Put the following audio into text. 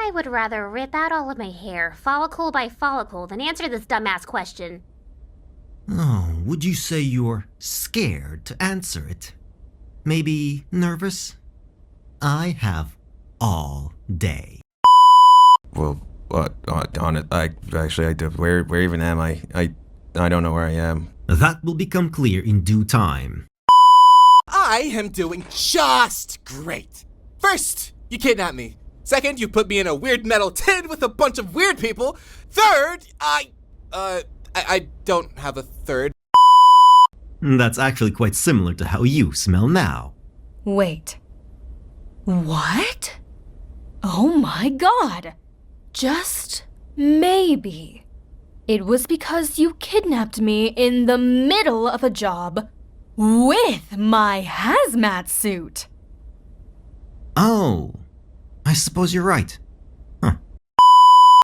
I would rather rip out all of my hair, follicle by follicle, than answer this dumbass question. Oh, would you say you're scared to answer it? Maybe nervous? I have all day. Well, on it, I do. Where even am I? I don't know where I am. That will become clear in due time. I am doing just great. First, you kidnapped me. Second, you put me in a weird metal tin with a bunch of weird people. Third, I don't have a third. That's actually quite similar to how you smell now. Wait. What? Oh my god! Just maybe. It was because you kidnapped me in the middle of a job with my hazmat suit. Oh, I suppose you're right.